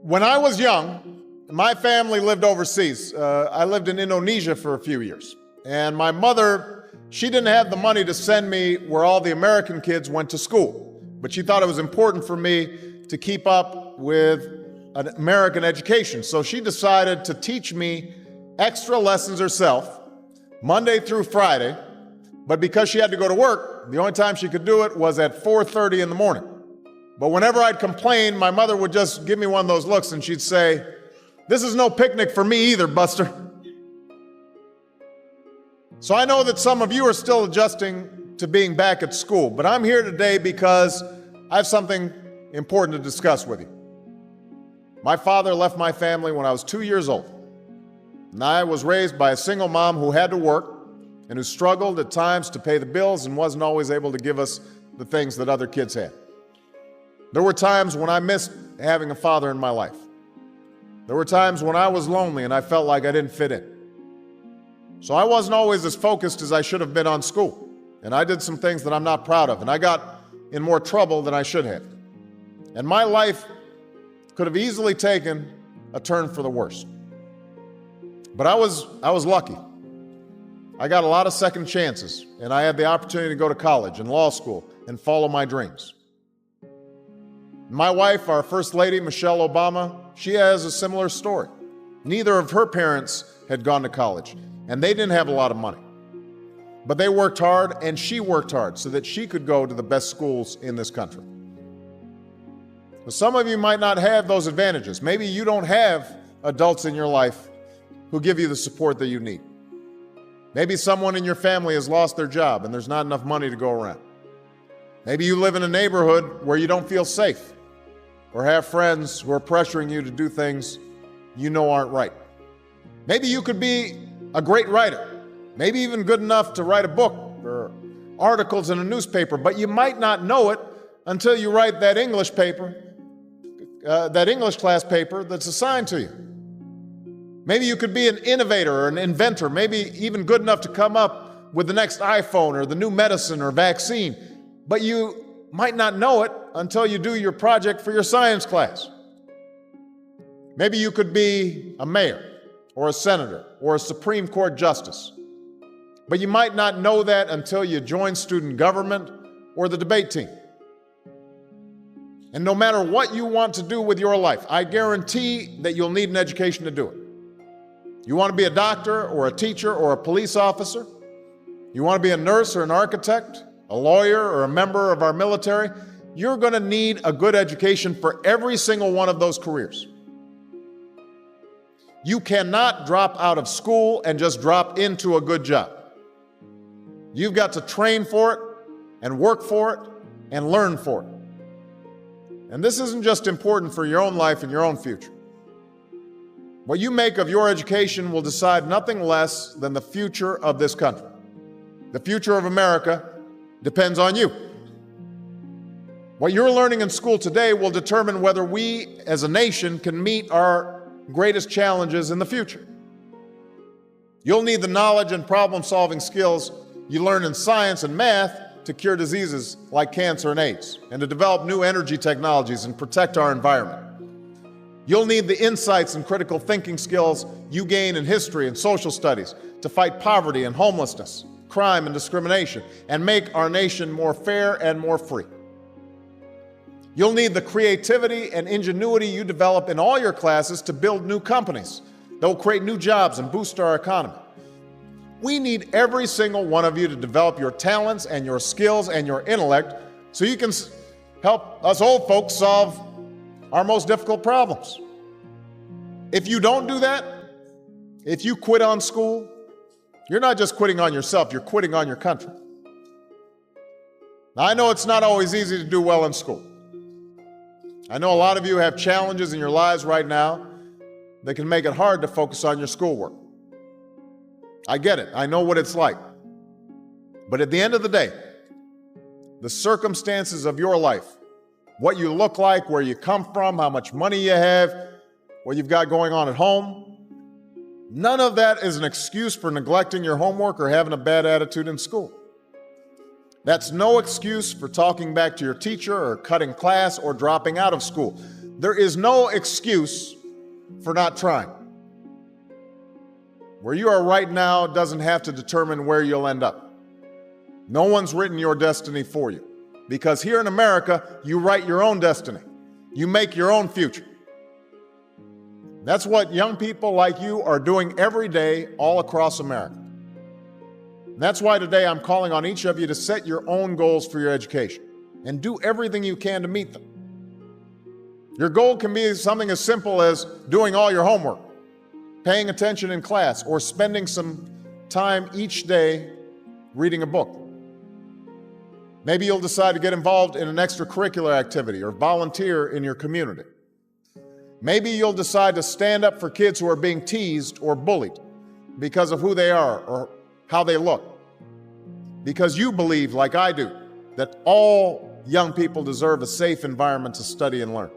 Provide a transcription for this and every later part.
When I was young, my family lived overseas. I lived in Indonesia for a few years. And my mother, she didn't have the money to send me where all the American kids went to school. But she thought it was important for me to keep up with an American education. So she decided to teach me extra lessons herself, Monday through Friday. But because she had to go to work, the only time she could do it was at 4:30 in the morning. But whenever I'd complain, my mother would just give me one of those looks and she'd say, "This is no picnic for me either, Buster." So I know that some of you are still adjusting to being back at school, but I'm here today because I have something important to discuss with you. My father left my family when I was 2 years old, and I was raised by a single mom who had to work and who struggled at times to pay the bills and wasn't always able to give us the things that other kids had. There were times when I missed having a father in my life. There were times when I was lonely and I felt like I didn't fit in. So I wasn't always as focused as I should have been on school, and I did some things that I'm not proud of, and I got in more trouble than I should have. And my life could have easily taken a turn for the worse. But I was lucky. I got a lot of second chances, and I had the opportunity to go to college and law school and follow my dreams. My wife, our First Lady, Michelle Obama, she has a similar story. Neither of her parents had gone to college, and they didn't have a lot of money. But they worked hard, and she worked hard so that she could go to the best schools in this country. But some of you might not have those advantages. Maybe you don't have adults in your life who give you the support that you need. Maybe someone in your family has lost their job and there's not enough money to go around. Maybe you live in a neighborhood where you don't feel safe or have friends who are pressuring you to do things you know aren't right. Maybe you could be a great writer, maybe even good enough to write a book or articles in a newspaper, but you might not know it until you write that English class paper that's assigned to you. Maybe you could be an innovator or an inventor, maybe even good enough to come up with the next iPhone or the new medicine or vaccine, but you might not know it until you do your project for your science class. Maybe you could be a mayor or a senator or a Supreme Court justice, but you might not know that until you join student government or the debate team. And no matter what you want to do with your life, I guarantee that you'll need an education to do it. You want to be a doctor or a teacher or a police officer? You want to be a nurse or an architect, a lawyer or a member of our military? You're going to need a good education for every single one of those careers. You cannot drop out of school and just drop into a good job. You've got to train for it and work for it and learn for it. And this isn't just important for your own life and your own future. What you make of your education will decide nothing less than the future of this country. The future of America depends on you. What you're learning in school today will determine whether we as a nation can meet our greatest challenges in the future. You'll need the knowledge and problem-solving skills you learn in science and math to cure diseases like cancer and AIDS, and to develop new energy technologies and protect our environment. You'll need the insights and critical thinking skills you gain in history and social studies to fight poverty and homelessness, crime and discrimination, and make our nation more fair and more free. You'll need the creativity and ingenuity you develop in all your classes to build new companies that will create new jobs and boost our economy. We need every single one of you to develop your talents and your skills and your intellect so you can help us old folks solve our most difficult problems. If you don't do that, if you quit on school, you're not just quitting on yourself, you're quitting on your country. Now, I know it's not always easy to do well in school. I know a lot of you have challenges in your lives right now that can make it hard to focus on your schoolwork. I get it. I know what it's like. But at the end of the day, the circumstances of your life, what you look like, where you come from, how much money you have, what you've got going on at home, none of that is an excuse for neglecting your homework or having a bad attitude in school. That's no excuse for talking back to your teacher or cutting class or dropping out of school. There is no excuse for not trying. Where you are right now doesn't have to determine where you'll end up. No one's written your destiny for you, because here in America, you write your own destiny. You make your own future. That's what young people like you are doing every day all across America. And that's why today I'm calling on each of you to set your own goals for your education and do everything you can to meet them. Your goal can be something as simple as doing all your homework, paying attention in class, or spending some time each day reading a book. Maybe you'll decide to get involved in an extracurricular activity or volunteer in your community. Maybe you'll decide to stand up for kids who are being teased or bullied because of who they are or how they look. Because you believe, like I do, that all young people deserve a safe environment to study and learn.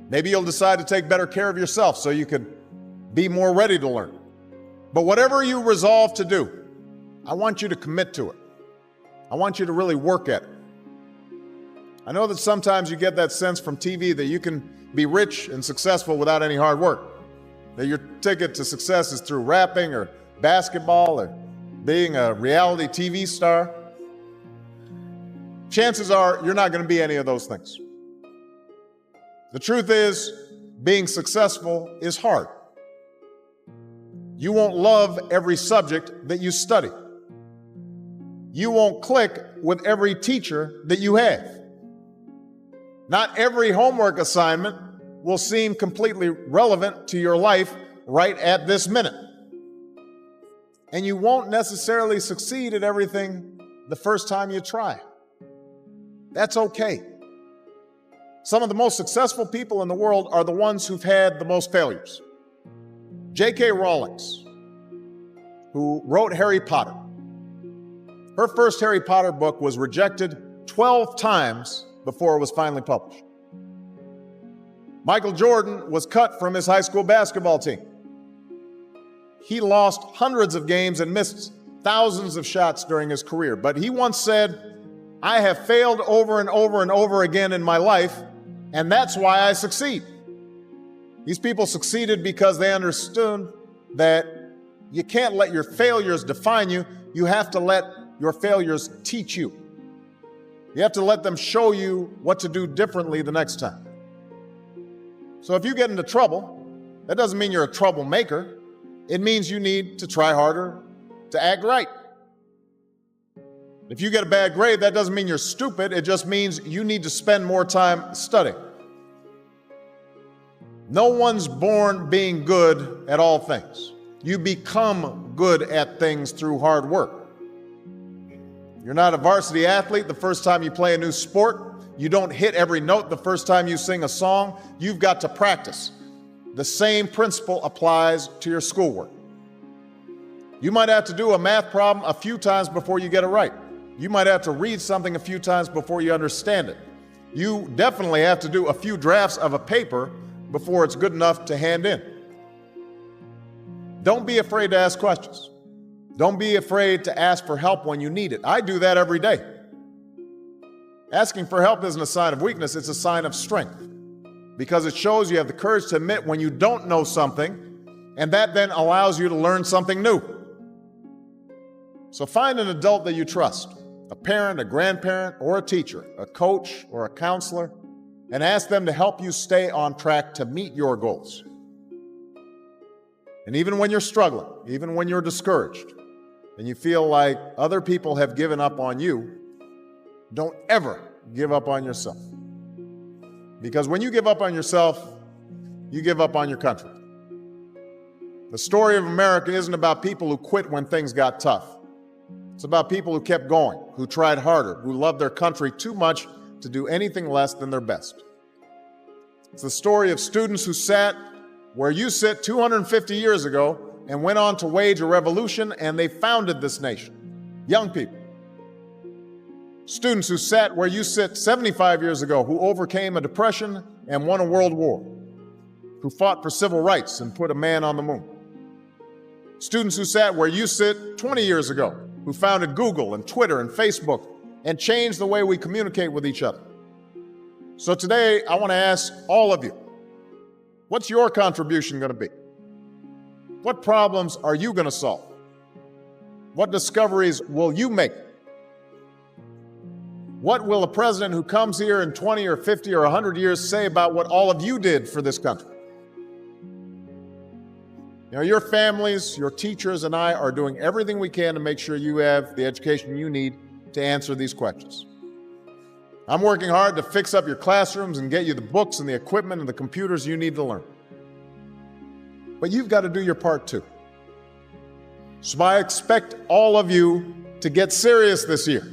Maybe you'll decide to take better care of yourself so you can be more ready to learn. But whatever you resolve to do, I want you to commit to it. I want you to really work at it. I know that sometimes you get that sense from TV that you can be rich and successful without any hard work, that your ticket to success is through rapping or basketball or being a reality TV star. Chances are you're not going to be any of those things. The truth is, being successful is hard. You won't love every subject that you study. You won't click with every teacher that you have. Not every homework assignment will seem completely relevant to your life right at this minute. And you won't necessarily succeed at everything the first time you try. That's okay. Some of the most successful people in the world are the ones who've had the most failures. J.K. Rowling, who wrote Harry Potter. Her first Harry Potter book was rejected 12 times before it was finally published. Michael Jordan was cut from his high school basketball team. He lost hundreds of games and missed thousands of shots during his career. But he once said, "I have failed over and over and over again in my life, and that's why I succeed." These people succeeded because they understood that you can't let your failures define you. You have to let your failures teach you. You have to let them show you what to do differently the next time. So if you get into trouble, that doesn't mean you're a troublemaker. It means you need to try harder to act right. If you get a bad grade, that doesn't mean you're stupid. It just means you need to spend more time studying. No one's born being good at all things. You become good at things through hard work. You're not a varsity athlete the first time you play a new sport. You don't hit every note the first time you sing a song. You've got to practice. The same principle applies to your schoolwork. You might have to do a math problem a few times before you get it right. You might have to read something a few times before you understand it. You definitely have to do a few drafts of a paper before it's good enough to hand in. Don't be afraid to ask questions. Don't be afraid to ask for help when you need it. I do that every day. Asking for help isn't a sign of weakness, it's a sign of strength, because it shows you have the courage to admit when you don't know something, and that then allows you to learn something new. So find an adult that you trust, a parent, a grandparent, or a teacher, a coach, or a counselor, and ask them to help you stay on track to meet your goals. And even when you're struggling, even when you're discouraged, and you feel like other people have given up on you, don't ever give up on yourself. Because when you give up on yourself, you give up on your country. The story of America isn't about people who quit when things got tough. It's about people who kept going, who tried harder, who loved their country too much to do anything less than their best. It's the story of students who sat where you sit 250 years ago and went on to wage a revolution, and they founded this nation. Young people. Students who sat where you sit 75 years ago, who overcame a depression and won a world war, who fought for civil rights and put a man on the moon. Students who sat where you sit 20 years ago, who founded Google and Twitter and Facebook and changed the way we communicate with each other. So today, I want to ask all of you, what's your contribution going to be? What problems are you going to solve? What discoveries will you make? What will a president who comes here in 20 or 50 or 100 years say about what all of you did for this country? You know, your families, your teachers, and I are doing everything we can to make sure you have the education you need to answer these questions. I'm working hard to fix up your classrooms and get you the books and the equipment and the computers you need to learn. But you've got to do your part too. So I expect all of you to get serious this year.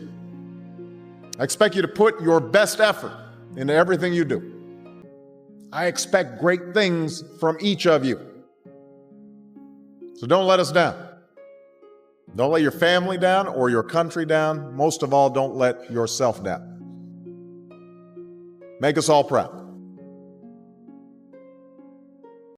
I expect you to put your best effort into everything you do. I expect great things from each of you. So don't let us down. Don't let your family down or your country down. Most of all, don't let yourself down. Make us all proud.